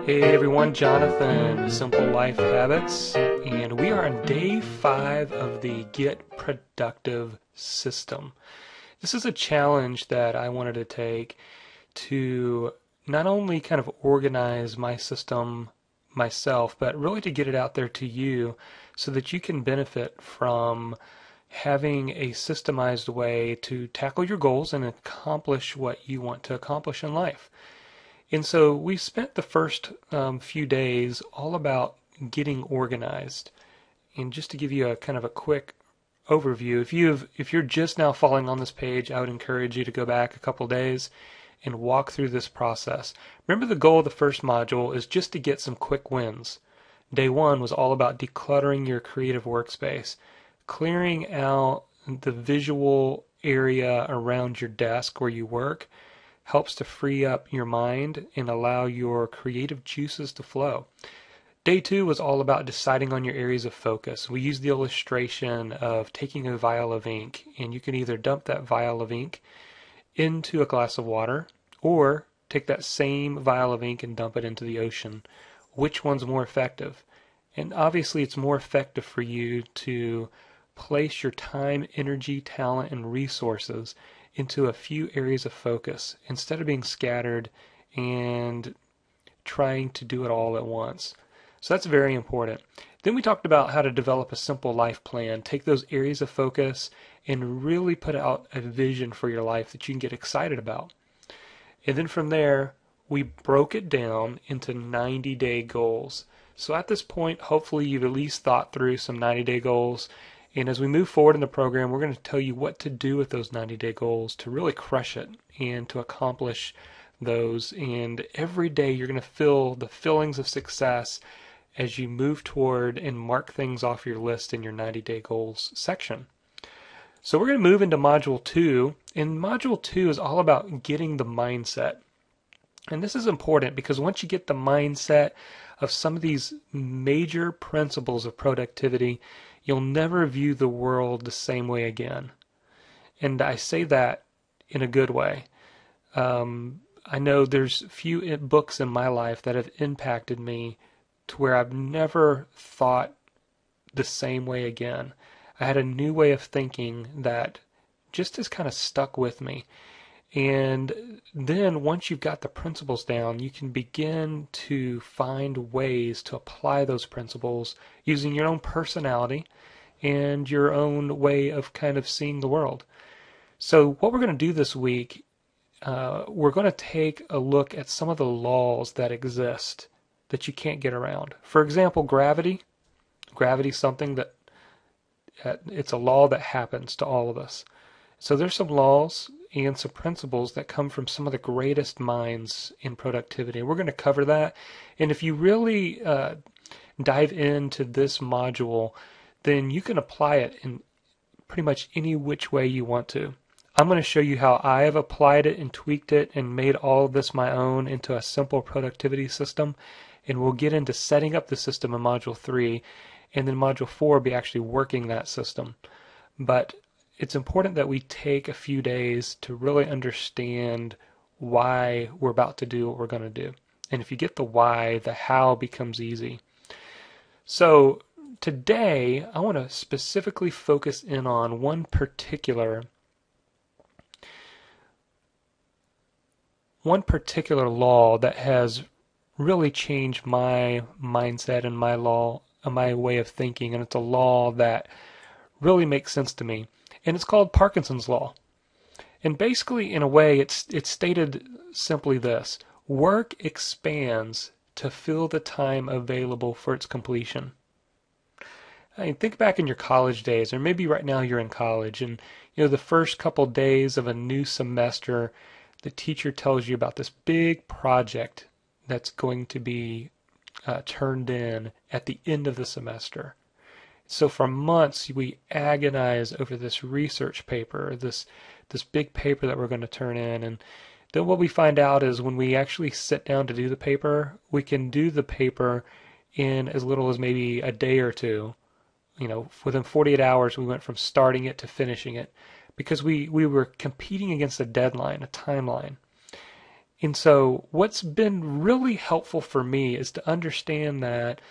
Hey everyone, Jonathan, Simple Life Habits, and we are on day 5 of the Get Productive system. This is a challenge that I wanted to take to not only kind of organize my system myself, but really to get it out there to you so that you can benefit from having a systemized way to tackle your goals and accomplish what you want to accomplish in life. And so we spent the first few days all about getting organized. And just to give you a kind of a quick overview, if you're just now following on this page, I would encourage you to go back a couple days and walk through this process. Remember, the goal of the first module is just to get some quick wins. Day 1 was all about decluttering your creative workspace, clearing out the visual area around your desk where you work. Helps to free up your mind and allow your creative juices to flow. Day 2 was all about deciding on your areas of focus. We used the illustration of taking a vial of ink, and you can either dump that vial of ink into a glass of water or take that same vial of ink and dump it into the ocean. Which one's more effective? And obviously it's more effective for you to place your time, energy, talent, and resources into a few areas of focus instead of being scattered and trying to do it all at once. So that's very important. Then we talked about how to develop a simple life plan, take those areas of focus and really put out a vision for your life that you can get excited about. And then from there, we broke it down into 90-day goals. So at this point, hopefully you've at least thought through some 90-day goals. And as we move forward in the program, we're going to tell you what to do with those 90-day goals to really crush it and to accomplish those. And every day you're going to feel the feelings of success as you move toward and mark things off your list in your 90-day goals section. So we're going to move into Module 2. And Module 2 is all about getting the mindset. And this is important because once you get the mindset of some of these major principles of productivity, you'll never view the world the same way again. And I say that in a good way. I know there's few books in my life that have impacted me to where I've never thought the same way again. I had a new way of thinking that just has kind of stuck with me. And then once you've got the principles down, you can begin to find ways to apply those principles using your own personality and your own way of kind of seeing the world. So what we're going to do this week, we're going to take a look at some of the laws that exist that you can't get around. For example, gravity. Gravity is something that it's a law that happens to all of us. So there's some laws and some principles that come from some of the greatest minds in productivity. We're going to cover that. And if you really dive into this module, then you can apply it in pretty much any which way you want to. I'm going to show you how I have applied it and tweaked it and made all of this my own into a simple productivity system. And we'll get into setting up the system in Module 3. And then Module 4 will be actually working that system. But it's important that we take a few days to really understand why we're about to do what we're going to do. And if you get the why, the how becomes easy. So today, I want to specifically focus in on one particular law that has really changed my mindset and my way of thinking, and it's a law that really makes sense to me. And it's called Parkinson's law. And basically, in a way, it's stated simply this: work expands to fill the time available for its completion. I mean, think back in your college days, or maybe right now you're in college, and the first couple days of a new semester, the teacher tells you about this big project that's going to be turned in at the end of the semester. So for months we agonize over this research paper, this big paper that we're going to turn in, and then what we find out is when we actually sit down to do the paper, we can do the paper in as little as maybe a day or two. Within 48 hours we went from starting it to finishing it because we were competing against a deadline, a timeline. And so what's been really helpful for me is to understand that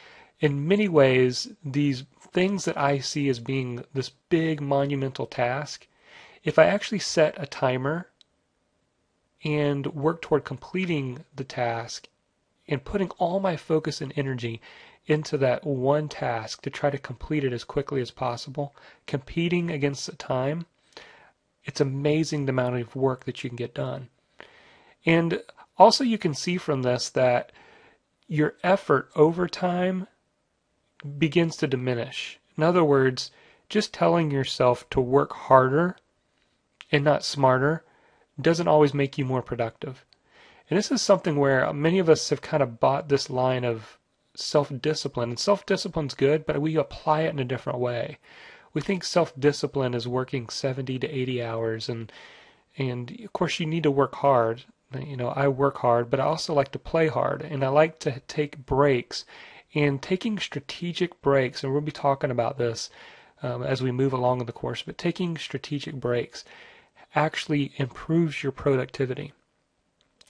in many ways, these things that I see as being this big monumental task, if I actually set a timer and work toward completing the task and putting all my focus and energy into that one task to try to complete it as quickly as possible, competing against the time, it's amazing the amount of work that you can get done. And also you can see from this that your effort over time begins to diminish. In other words, just telling yourself to work harder and not smarter doesn't always make you more productive. And this is something where many of us have kind of bought this line of self-discipline. And self-discipline's good, but we apply it in a different way. We think self-discipline is working 70 to 80 hours, and of course you need to work hard. You know, I work hard, but I also like to play hard, and I like to take breaks. And taking strategic breaks, and we'll be talking about this as we move along in the course, but taking strategic breaks actually improves your productivity.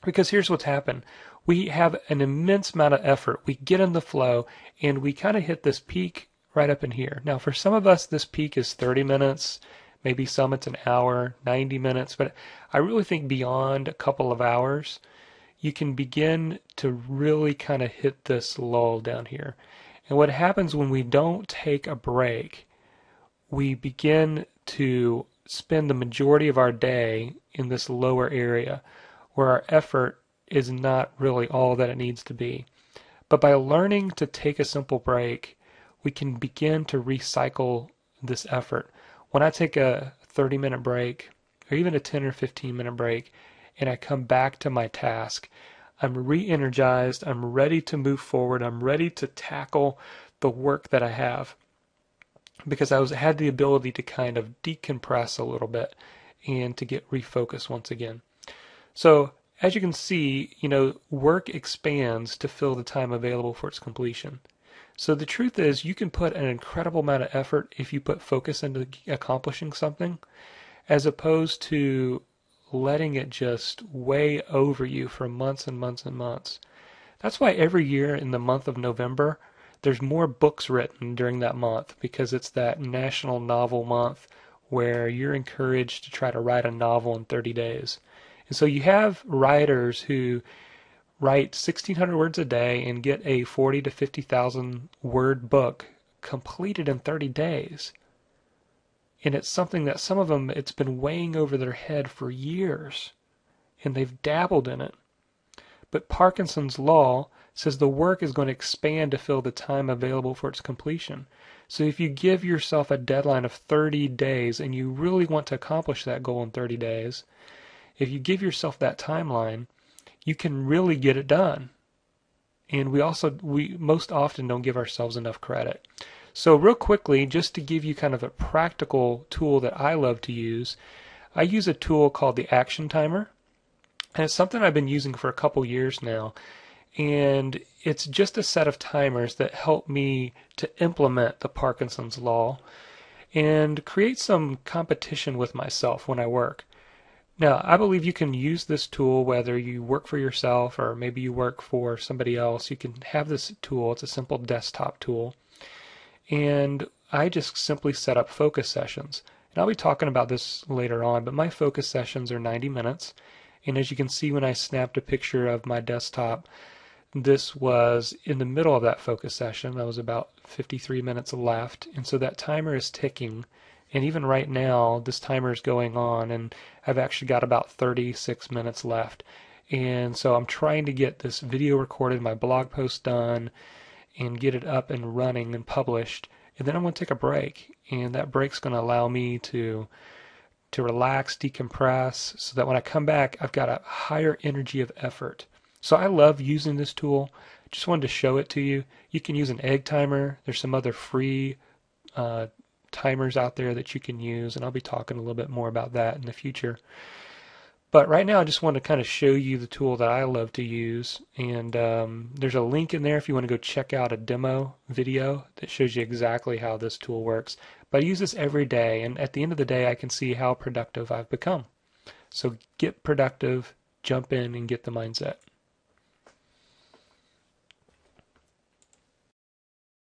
Because here's what's happened. We have an immense amount of effort. We get in the flow, and we kind of hit this peak right up in here. Now, for some of us, this peak is 30 minutes. Maybe some it's an hour, 90 minutes. But I really think beyond a couple of hours, you can begin to really kind of hit this lull down here. And what happens when we don't take a break, we begin to spend the majority of our day in this lower area where our effort is not really all that it needs to be. But by learning to take a simple break, we can begin to recycle this effort. When I take a 30-minute break, or even a 10 or 15-minute break, and I come back to my task, I'm re-energized, I'm ready to move forward, I'm ready to tackle the work that I have. Because I had the ability to kind of decompress a little bit and to get refocused once again. So as you can see, you know, work expands to fill the time available for its completion. So the truth is you can put an incredible amount of effort if you put focus into accomplishing something, as opposed to letting it just weigh over you for months and months and months. That's why every year in the month of November, there's more books written during that month, because it's that National Novel Month where you're encouraged to try to write a novel in 30 days. And so you have writers who write 1,600 words a day and get a 40 to 50,000 word book completed in 30 days. And it's something that some of them, it's been weighing over their head for years, and they've dabbled in it. But Parkinson's law says the work is going to expand to fill the time available for its completion. So if you give yourself a deadline of 30 days and you really want to accomplish that goal in 30 days, if you give yourself that timeline, you can really get it done. And we most often don't give ourselves enough credit. So real quickly, just to give you kind of a practical tool that I love to use, I use a tool called the Action Timer. And it's something I've been using for a couple years now. And it's just a set of timers that help me to implement the Parkinson's law and create some competition with myself when I work. Now, I believe you can use this tool whether you work for yourself or maybe you work for somebody else. You can have this tool. It's a simple desktop tool. And I just simply set up focus sessions. And I'll be talking about this later on, but my focus sessions are 90 minutes. And as you can see when I snapped a picture of my desktop, this was in the middle of that focus session. That was about 53 minutes left. And so that timer is ticking. And even right now, this timer is going on, and I've actually got about 36 minutes left. And so I'm trying to get this video recorded, my blog post done, and get it up and running and published. And then I'm going to take a break. And that break's going to allow me to relax, decompress, so that when I come back, I've got a higher energy of effort. So I love using this tool. Just wanted to show it to you. You can use an egg timer. There's some other free timers out there that you can use, and I'll be talking a little bit more about that in the future. But right now I just want to kind of show you the tool that I love to use, and there's a link in there if you want to go check out a demo video that shows you exactly how this tool works. But I use this every day, and at the end of the day I can see how productive I've become. So get productive, jump in and get the mindset.